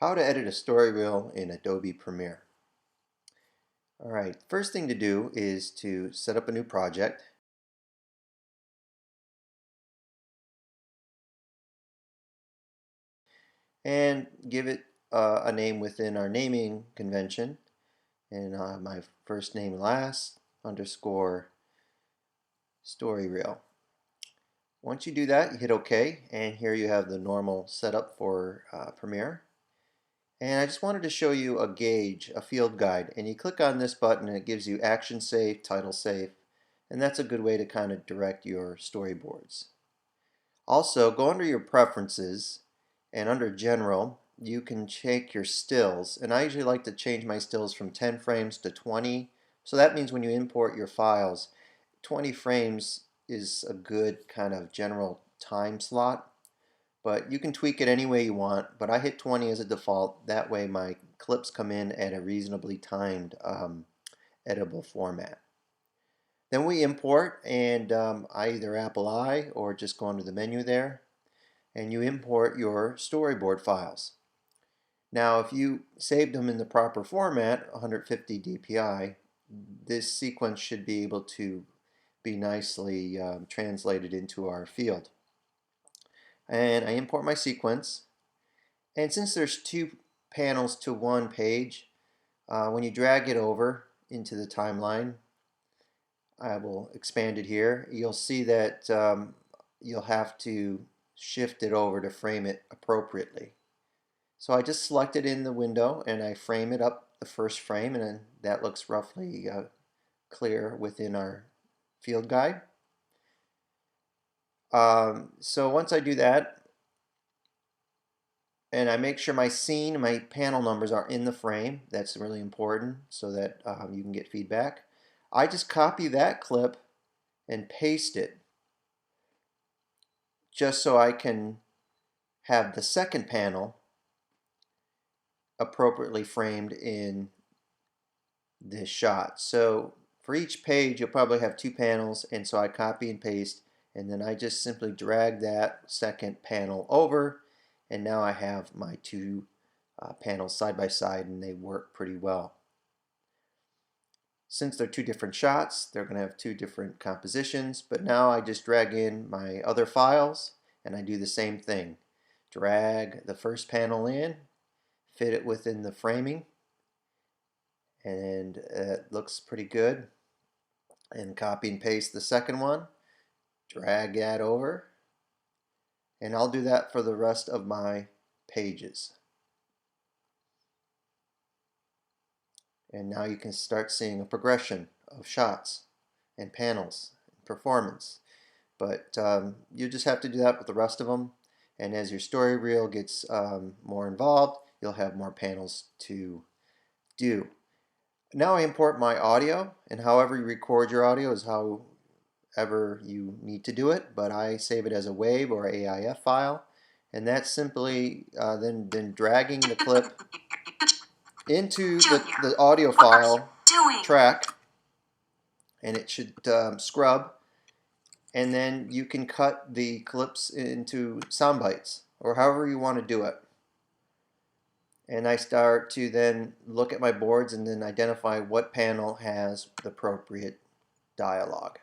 How to edit a story reel in Adobe Premiere. Alright, first thing to do is to set up a new project. And give it a name within our naming convention. And my first name last underscore story reel. Once you do that, you hit OK, and here you have the normal setup for Premiere. And I just wanted to show you a gauge, a field guide, and you click on this button and it gives you action safe, title safe, and that's a good way to kind of direct your storyboards. Also, go under your preferences and under general you can check your stills, and I usually like to change my stills from 10 frames to 20, so that means when you import your files 20 frames is a good kind of general time slot. But you can tweak it any way you want, but I hit 20 as a default. That way my clips come in at a reasonably timed editable format. Then we import, and I either Apple I or just go under the menu there, and you import your storyboard files. Now if you saved them in the proper format, 150 dpi, this sequence should be able to be nicely translated into our field. And I import my sequence, and since there's two panels to one page, when you drag it over into the timeline, I will expand it here, you'll see that you'll have to shift it over to frame it appropriately. So I just select it in the window and I frame it up the first frame, and then that looks roughly clear within our field guide. So once I do that, and I make sure my scene, my panel numbers are in the frame, that's really important so that you can get feedback. I just copy that clip and paste it just so I can have the second panel appropriately framed in this shot. So for each page you'll probably have two panels, and so I copy and paste, and then I just simply drag that second panel over, and now I have my two panels side by side, and they work pretty well. Since they're two different shots, they're going to have two different compositions, but now I just drag in my other files and I do the same thing. Drag the first panel in, fit it within the framing, and it looks pretty good. And copy and paste the second one, drag that over, and I'll do that for the rest of my pages. And now you can start seeing a progression of shots and panels and performance. But you just have to do that with the rest of them, and as your story reel gets more involved, you'll have more panels to do. Now I import my audio, and however you record your audio is however you need to do it, but I save it as a WAV or AIF file, and that's simply then dragging the clip into the audio file track, and it should scrub, and then you can cut the clips into sound bites or however you want to do it. And I start to then look at my boards and then identify what panel has the appropriate dialogue.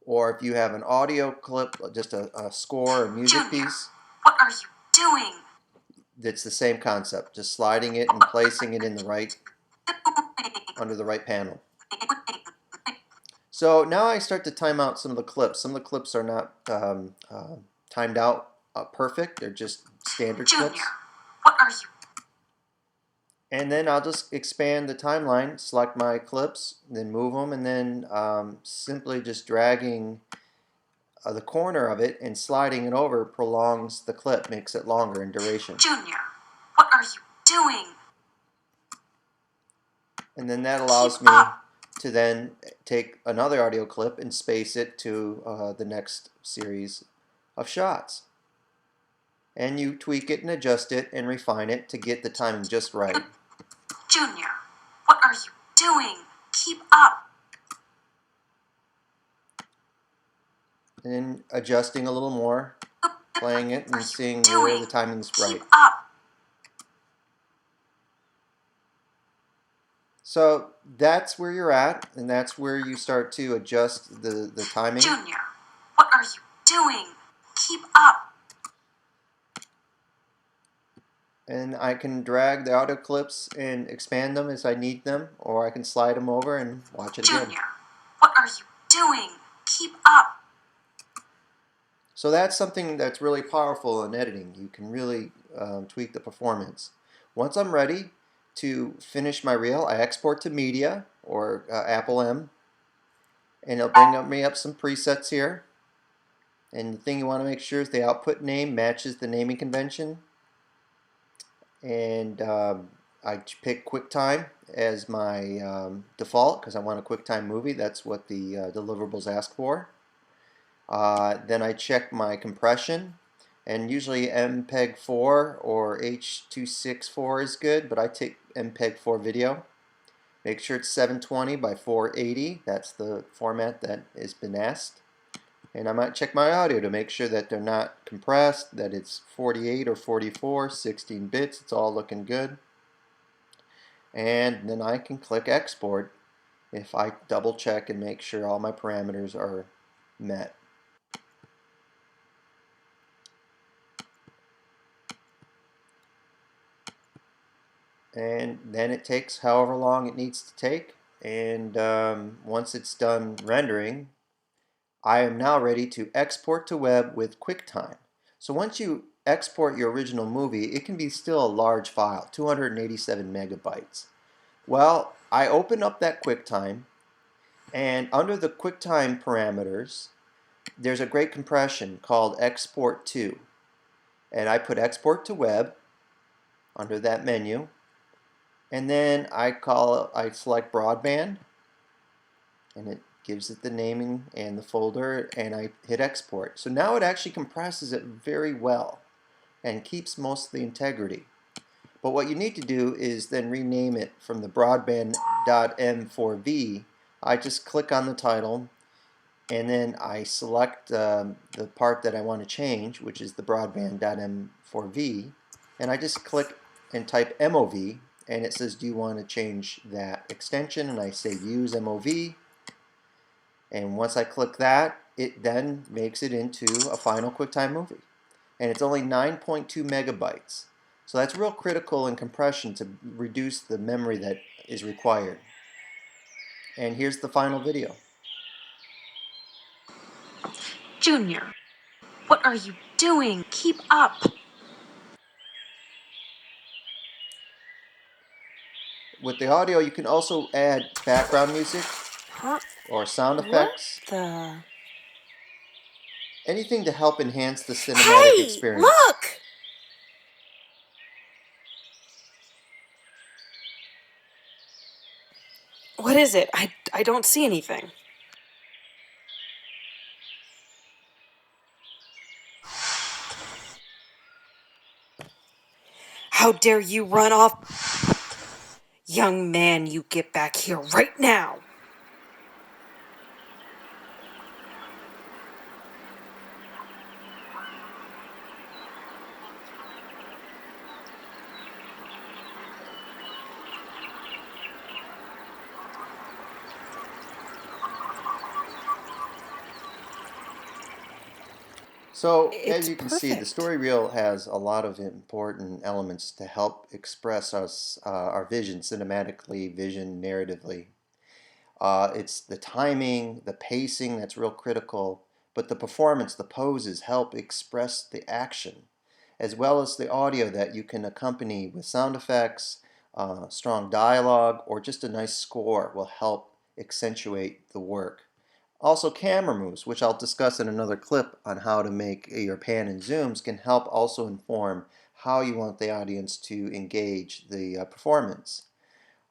Or if you have an audio clip, just a score, a music piece, what are you doing? It's the same concept, just sliding it and placing it in the right, under the right panel. So now I start to time out some of the clips. Some of the clips are not timed out perfect. They're just standard clips. What are you? And then I'll just expand the timeline, select my clips, then move them, and then simply just dragging the corner of it and sliding it over prolongs the clip, makes it longer in duration. Junior, what are you doing? And then that allows me to then take another audio clip and space it to the next series of shots. And you tweak it and adjust it and refine it to get the timing just right. Junior, what are you doing? Keep up. And then adjusting a little more, playing it and seeing where the timing's right. Keep up. So that's where you're at, and that's where you start to adjust the timing. Junior, what are you doing? Keep up. And I can drag the audio clips and expand them as I need them, or I can slide them over and watch it again. Junior, what are you doing? Keep up. So that's something that's really powerful in editing. You can really tweak the performance. Once I'm ready to finish my reel, I export to Media or Apple M, and it'll bring me up some presets here. And the thing you want to make sure is the output name matches the naming convention. And I pick QuickTime as my default because I want a QuickTime movie. That's what the deliverables ask for. Then I check my compression, and usually MPEG-4 or H.264 is good, but I take MPEG-4 video. Make sure it's 720 by 480. That's the format that has been asked. And I might check my audio to make sure that they're not compressed, that it's 48 or 44, 16 bits. It's all looking good. And then I can click export if I double check and make sure all my parameters are met. And then it takes however long it needs to take, and once it's done rendering, I am now ready to export to web with QuickTime. So once you export your original movie, it can be still a large file, 287 megabytes. Well, I open up that QuickTime, and under the QuickTime parameters, there's a great compression called Export To, and I put Export to Web under that menu. And then I select broadband, and it gives it the naming and the folder, and I hit export. So now it actually compresses it very well and keeps most of the integrity. But what you need to do is then rename it from the broadband.m4v. I just click on the title, and then I select the part that I want to change, which is the broadband.m4v, and I just click and type MOV, and it says, do you want to change that extension? And I say use MOV, and once I click that, it then makes it into a final QuickTime movie, and it's only 9.2 megabytes. So that's real critical in compression to reduce the memory that is required. And here's the final video. Junior, what are you doing? Keep up. With the audio, you can also add background music Huh? or sound What effects, the? anything to help enhance the cinematic Hey, experience. look! What is it? I don't see anything. How dare you run off? Young man, you get back here right now. So, as It's you can see, the perfect. story reel has a lot of important elements to help express our vision cinematically, vision narratively. It's the timing, the pacing that's real critical, but the performance, the poses help express the action, as well as the audio that you can accompany with sound effects, strong dialogue, or just a nice score will help accentuate the work. Also, camera moves, which I'll discuss in another clip on how to make your pan and zooms, can help also inform how you want the audience to engage the performance.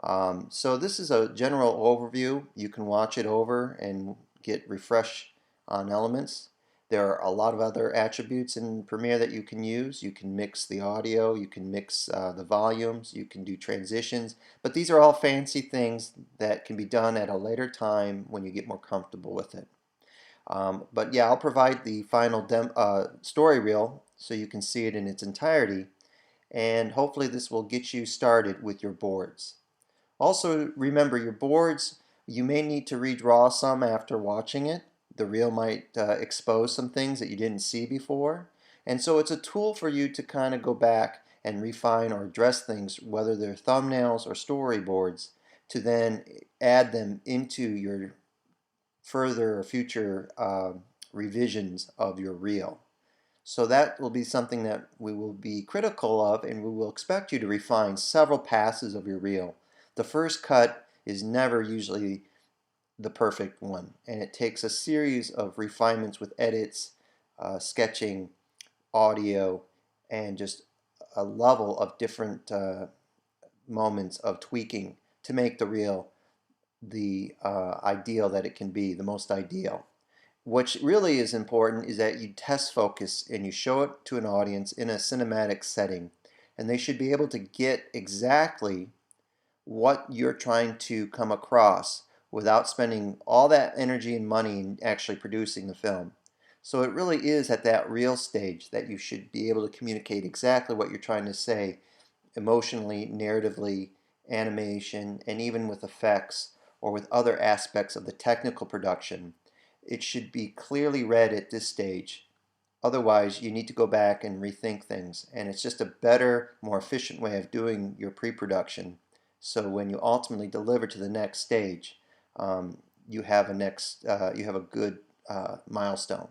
So this is a general overview. You can watch it over and get refresh on elements. There are a lot of other attributes in Premiere that you can use. You can mix the audio, you can mix the volumes, you can do transitions, but these are all fancy things that can be done at a later time when you get more comfortable with it. But yeah, I'll provide the final story reel so you can see it in its entirety, and hopefully this will get you started with your boards. Also, remember your boards, you may need to redraw some after watching it. The reel might expose some things that you didn't see before. And so it's a tool for you to kind of go back and refine or address things, whether they're thumbnails or storyboards, to then add them into your further or future revisions of your reel. So that will be something that we will be critical of, and we will expect you to refine several passes of your reel. The first cut is never usually the perfect one, and it takes a series of refinements with edits, sketching, audio, and just a level of different moments of tweaking to make the reel the ideal that it can be, the most ideal. What really is important is that you test focus and you show it to an audience in a cinematic setting, and they should be able to get exactly what you're trying to come across without spending all that energy and money in actually producing the film. So it really is at that real stage that you should be able to communicate exactly what you're trying to say emotionally, narratively, animation, and even with effects or with other aspects of the technical production. It should be clearly read at this stage. Otherwise, you need to go back and rethink things. And it's just a better, more efficient way of doing your pre-production. So when you ultimately deliver to the next stage, you have a good milestone.